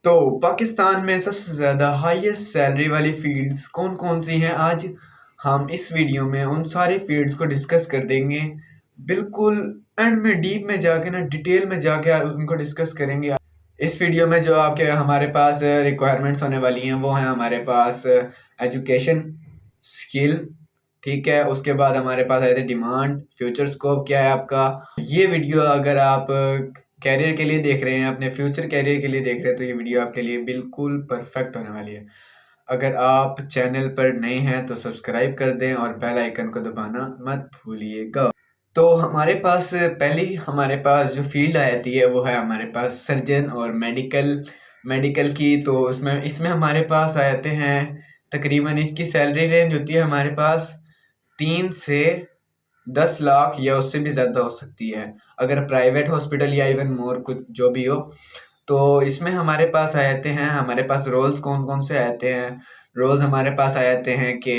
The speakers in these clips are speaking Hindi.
तो पाकिस्तान में सबसे ज़्यादा हाईएस्ट सैलरी वाली फील्ड्स कौन कौन सी हैं, आज हम इस वीडियो में उन सारी फील्ड्स को डिस्कस कर देंगे। बिल्कुल एंड में डीप में जाके ना डिटेल में जाके उनको डिस्कस करेंगे। इस वीडियो में जो आपके हमारे पास रिक्वायरमेंट्स होने वाली हैं वो हैं हमारे पास एजुकेशन, स्किल, ठीक है। उसके बाद हमारे पास आए थे डिमांड, फ्यूचर स्कोप क्या है आपका। ये वीडियो अगर आप कैरियर के लिए देख रहे हैं, अपने फ्यूचर कैरियर के लिए देख रहे हैं, तो ये वीडियो आपके लिए बिल्कुल परफेक्ट होने वाली है। अगर आप चैनल पर नए हैं तो सब्सक्राइब कर दें और बेल आइकन को दबाना मत भूलिएगा। तो हमारे पास जो फील्ड आ जाती है वो है हमारे पास सर्जन और मेडिकल मेडिकल की। तो उसमें इसमें हमारे पास आ जाते हैं, तकरीबन इसकी सैलरी रेंज होती है हमारे पास 3 से 10 लाख या उससे भी ज़्यादा हो सकती है, अगर प्राइवेट हॉस्पिटल या इवन मोर कुछ जो भी हो। तो इसमें हमारे पास आ जाते हैं, हमारे पास रोल्स कौन कौन से आते हैं। रोल्स हमारे पास आ जाते हैं कि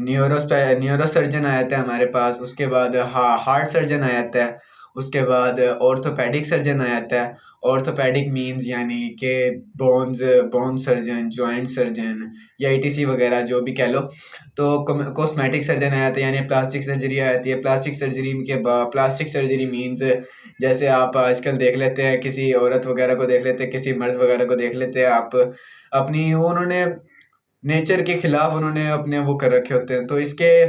न्यूरो सर्जन आ जाता है हमारे पास, उसके बाद हार्ट सर्जन आ जाता है, उसके बाद ऑर्थोपेडिक सर्जन आ जाता है। ऑर्थोपेडिक मींस यानी कि बोन सर्जन, जॉइंट सर्जन या ईटीसी वगैरह जो भी कह लो। तो कॉस्मेटिक सर्जन आ जाता है यानी प्लास्टिक सर्जरी आ जाती है। प्लास्टिक सर्जरी मींस जैसे आप आजकल देख लेते हैं, किसी औरत वगैरह को देख लेते हैं, किसी मर्द वगैरह को देख लेते हैं आप, अपनी उन्होंने नेचर के खिलाफ उन्होंने अपने वो कर रखे होते हैं। तो इसके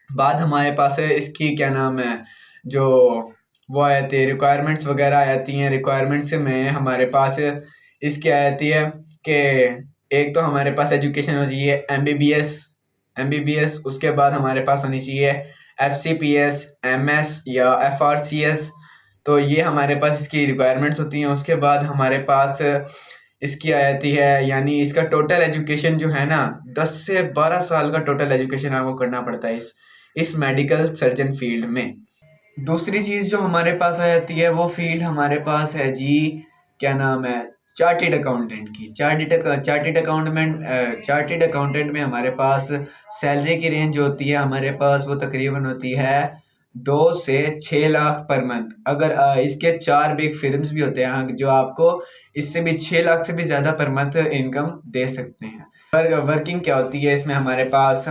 बाद हमारे पास है इसकी क्या नाम है, जो वो आ जाती है रिक्वायरमेंट्स वगैरह आ जाती हैं। रिक्वायरमेंट्स में हमारे पास इसकी आ जाती है कि एक तो हमारे पास एजुकेशन होनी चाहिए एमबीबीएस। उसके बाद हमारे पास होनी चाहिए एफसीपीएस, एमएस या एफआरसीएस। तो ये हमारे पास इसकी रिक्वायरमेंट्स होती हैं। उसके बाद हमारे पास इसकी आ जाती है, यानी इसका टोटल एजुकेशन जो है ना, 10 से 12 साल का टोटल एजुकेशन आपको करना पड़ता है इस मेडिकल सर्जन फील्ड में। दूसरी चीज़ जो हमारे पास आ जाती है वो फील्ड हमारे पास है जी, क्या नाम है, चार्टेड अकाउंटेंट की। चार्टेड अकाउंटेंट में हमारे पास सैलरी की रेंज होती है, हमारे पास वो तकरीबन होती है 2 से 6 लाख पर मंथ। अगर इसके 4 बिग फिर्म्स भी होते हैं जो आपको इससे भी 6 लाख से भी ज़्यादा पर मंथ इनकम दे सकते हैं। वर्किंग क्या होती है इसमें, हमारे पास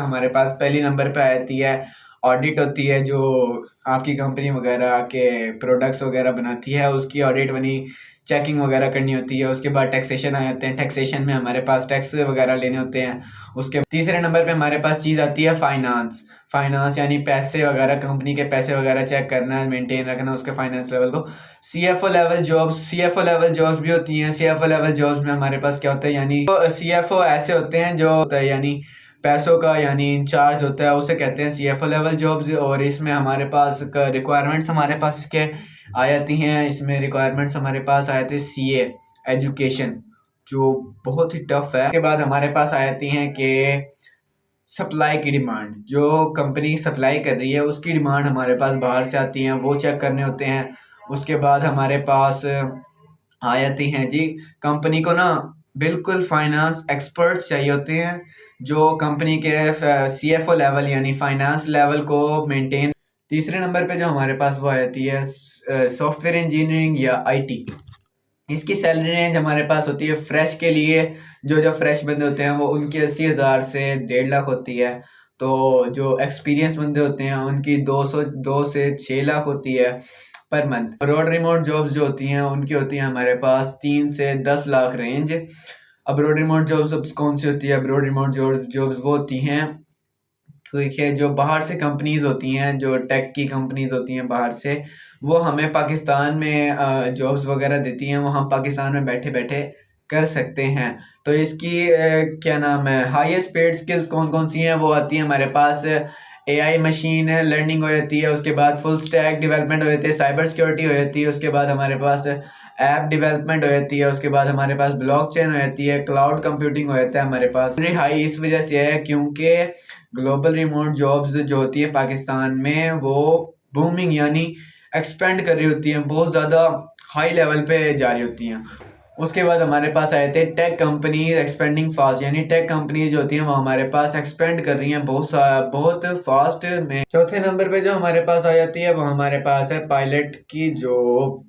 पहली नंबर पे आती है ऑडिट होती है, जो आपकी कंपनी वगैरह के प्रोडक्ट्स वगैरह बनाती है उसकी ऑडिट बनी, चेकिंग वगैरह करनी होती है। उसके बाद टैक्सेशन आ जाते हैं, टैक्सेशन में हमारे पास टैक्स वगैरह लेने होते हैं। उसके तीसरे नंबर पे हमारे पास चीज़ आती है फाइनेंस यानी पैसे वगैरह, कंपनी के पैसे वगैरह चेक करना, मेंटेन रखना उसके फाइनेंस लेवल को। सीएफओ लेवल जॉब्स भी होती हैं। सीएफओ लेवल जॉब्स में हमारे पास क्या होता है, यानी सीएफओ ऐसे होते हैं जो होता है यानी पैसों का यानी इंचार्ज होता है, उसे कहते हैं सीएफओ लेवल जॉब्स। और इसमें हमारे पास रिक्वायरमेंट्स हमारे पास इसके आ जाती हैं। इसमें रिक्वायरमेंट्स हमारे पास आए थे सीए एजुकेशन, जो बहुत ही टफ है। उसके बाद हमारे पास आ जाती हैं कि सप्लाई की डिमांड, जो कंपनी सप्लाई कर रही है उसकी डिमांड हमारे पास बाहर से आती हैं, वो चेक करने होते हैं। उसके बाद हमारे पास आ जाती हैं जी, कंपनी को ना बिल्कुल फाइनेंस एक्सपर्ट्स चाहिए होते हैं जो कंपनी के सीएफओ लेवल यानी फाइनेंस लेवल को मेंटेन। तीसरे नंबर पे जो हमारे पास वो आ जाती है सॉफ्टवेयर इंजीनियरिंग या आईटी। इसकी सैलरी रेंज हमारे पास होती है फ्रेश के लिए, जो फ्रेश बंदे होते हैं वो उनकी 80,000 से 1.5 लाख होती है। तो जो एक्सपीरियंस बंदे होते हैं उनकी 2 से 6 लाख होती है per month. Abroad remote jobs जो होती हैं उनकी होती हैं हमारे पास 3 से 10 lakh range. Abroad remote jobs कौन सी होती है, अब्रॉड रिमोट जॉब्स वो होती हैं, ठीक है, जो बाहर से कंपनीज होती हैं, जो टेक की कंपनीज होती हैं बाहर से, वो हमें पाकिस्तान में जॉब्स वगैरह देती हैं, वो हम पाकिस्तान में बैठे बैठे कर सकते हैं। तो इसकी क्या नाम है, हाईएस्ट पेड स्किल्स कौन कौन सी हैं, वो आती हैं हमारे पास एआई मशीन लर्निंग हो जाती है, उसके बाद फुल स्टैक डेवलपमेंट हो जाती है, साइबर सिक्योरिटी हो जाती है, उसके बाद हमारे पास ऐप डेवलपमेंट हो जाती है, उसके बाद हमारे पास ब्लॉकचेन हो जाती है, क्लाउड कंप्यूटिंग हो जाता है हमारे पास। हाई इस वजह से है क्योंकि ग्लोबल रिमोट जॉब्स जो होती है पाकिस्तान में वो बूमिंग यानी एक्सपेंड कर रही होती हैं, बहुत ज़्यादा हाई लेवल पे जा रही होती हैं। उसके बाद हमारे पास आए थे टेक कंपनीज एक्सपेंडिंग फास्ट, यानी टेक कंपनीज जो होती हैं वो हमारे पास एक्सपेंड कर रही हैं बहुत फास्ट में। चौथे नंबर पे जो हमारे पास आ जाती है वो हमारे पास है पायलट की जॉब,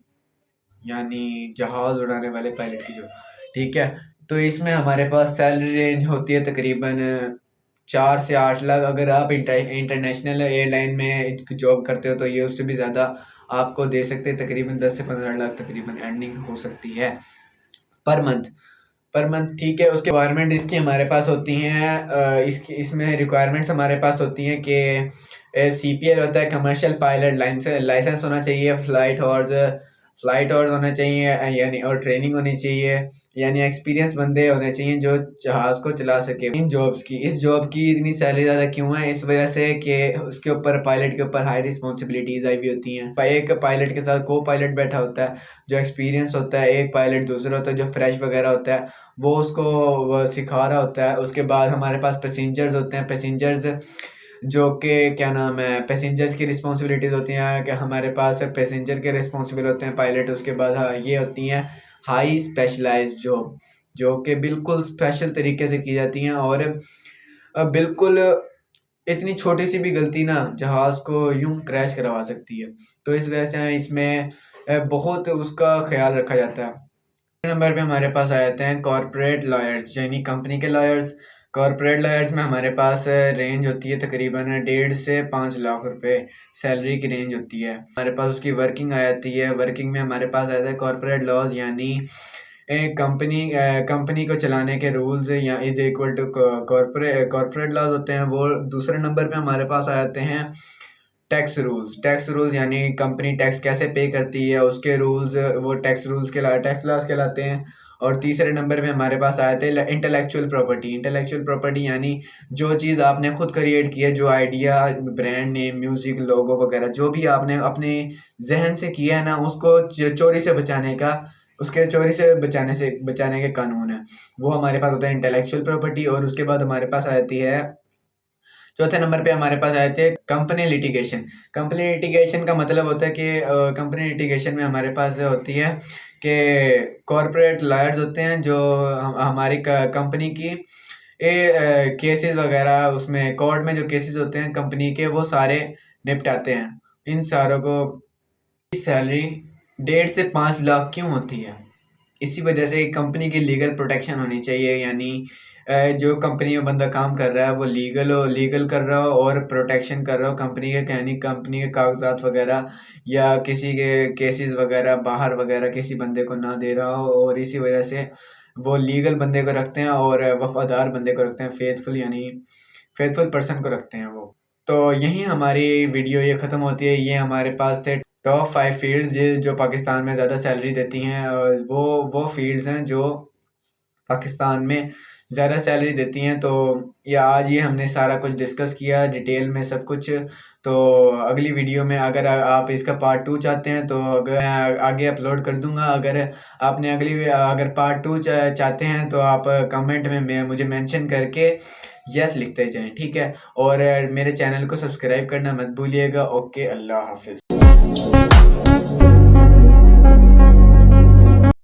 यानी जहाज उड़ाने वाले पायलट की जॉब, ठीक है। तो इसमें हमारे पास सैलरी रेंज होती है तकरीबन 4 से 8 लाख। अगर आप इंटरनेशनल एयरलाइन में जॉब करते हो तो ये उससे भी ज़्यादा आपको दे सकते हैं, तकरीबन 10 से 15 लाख तकरीबन अर्निंग हो सकती है पर मंथ। पर मंथ ठीक है। उसके रिक्वायरमेंट इसकी हमारे पास होती हैं, इसमें रिक्वायरमेंट्स हमारे पास होती हैं कि CPL होता है, कमर्शियल पायलट लाइसेंस होना चाहिए, फ्लाइट हॉर्स होना चाहिए, यानी और ट्रेनिंग होनी चाहिए, यानी एक्सपीरियंस बंदे होने चाहिए जो जहाज़ को चला सके। इन जॉब्स की इस जॉब की इतनी सैलरी ज़्यादा क्यों है? इस वजह से कि उसके ऊपर पायलट के ऊपर हाई रिस्पॉन्सिबिलिटीज़ आई हुई होती हैं। एक पायलट के साथ को पायलट बैठा होता है जो एक्सपीरियंस होता है, एक पायलट दूसरा होता है जो फ्रेश वगैरह होता है, वो उसको वो सिखा रहा होता है। उसके बाद हमारे पास पैसेंजर्स होते हैं, पैसेंजर्स जो कि क्या नाम है, पैसेंजर्स की रिस्पॉन्सिबिलिटीज़ होती हैं कि हमारे पास पैसेंजर के रिस्पॉन्सिबल होते हैं पायलट। उसके बाद हाँ ये होती हैं हाई स्पेशलाइज्ड जॉब, जो कि बिल्कुल स्पेशल तरीके से की जाती हैं और बिल्कुल इतनी छोटी सी भी गलती ना जहाज़ को यूं क्रैश करवा सकती है। तो इस वजह से इसमें बहुत उसका ख्याल रखा जाता है। नंबर पे हमारे पास आ जाते हैं कॉरपोरेट लॉयर्स, यानी कंपनी के लॉयर्स। कॉरपोरेट लॉयर्स में हमारे पास रेंज होती है तकरीबन 1.5 से 5 लाख रुपए सैलरी की रेंज होती है। हमारे पास उसकी वर्किंग आ जाती है। वर्किंग में हमारे पास आता है कॉरपोरेट लॉज, यानी कंपनी को चलाने के रूल्स या is equal to corporate laws होते हैं वो। दूसरे नंबर पे हमारे पास आ जाते हैं टैक्स रूल्स यानी कंपनी टैक्स कैसे पे करती है उसके रूल्स, वो टैक्स लॉस कहलाते हैं। और तीसरे नंबर पे हमारे पास आए थे इंटेलेक्चुअल प्रॉपर्टी यानी जो चीज़ आपने खुद क्रिएट की है, जो आइडिया, ब्रांड नेम, म्यूजिक, लोगो वगैरह जो भी आपने अपने जहन से किया है ना, उसको चोरी से बचाने का, उसके चोरी से बचाने के कानून है, वो हमारे पास होता है इंटेलेक्चुअल प्रॉपर्टी। और उसके बाद हमारे पास आ जाती है चौथे नंबर पे हमारे पास आए थे कंपनी लिटिगेशन। कंपनी लिटिगेशन का मतलब होता है कि कंपनी लिटिगेशन में हमारे पास होती है कि कॉरपोरेट लॉयर्स होते हैं जो हमारी कंपनी की केसेस वगैरह, उसमें कोर्ट में जो केसेस होते हैं कंपनी के, वो सारे निपटाते हैं। इन सारों को सैलरी 1.5 से 5 लाख क्यों होती है? इसी वजह से कंपनी की लीगल प्रोटेक्शन होनी चाहिए, यानी जो कंपनी में बंदा काम कर रहा है वो लीगल कर रहा हो और प्रोटेक्शन कर रहा हो कंपनी के, यानी कंपनी के कागजात वगैरह या किसी के केसेस वगैरह बाहर वगैरह किसी बंदे को ना दे रहा हो। और इसी वजह से वो लीगल बंदे को रखते हैं और वफादार बंदे को रखते हैं, फेथफुल पर्सन को रखते हैं वो। तो यहीं हमारी वीडियो ये ख़त्म होती है। ये हमारे पास थे टॉप 5 फील्ड्स जो पाकिस्तान में ज़्यादा सैलरी देती हैं, और वो फील्ड्स हैं जो पाकिस्तान में ज़्यादा सैलरी देती हैं। तो आज ये हमने सारा कुछ डिस्कस किया डिटेल में सब कुछ। तो अगली वीडियो में अगर आप इसका पार्ट 2 चाहते हैं तो अगर आगे अपलोड कर दूंगा। अगर आपने अगर पार्ट 2 चाहते हैं तो आप कमेंट में मुझे मेंशन करके यस लिखते जाएं, ठीक है। और मेरे चैनल को सब्सक्राइब करना मत भूलिएगा। ओके, अल्लाह हाफिज़।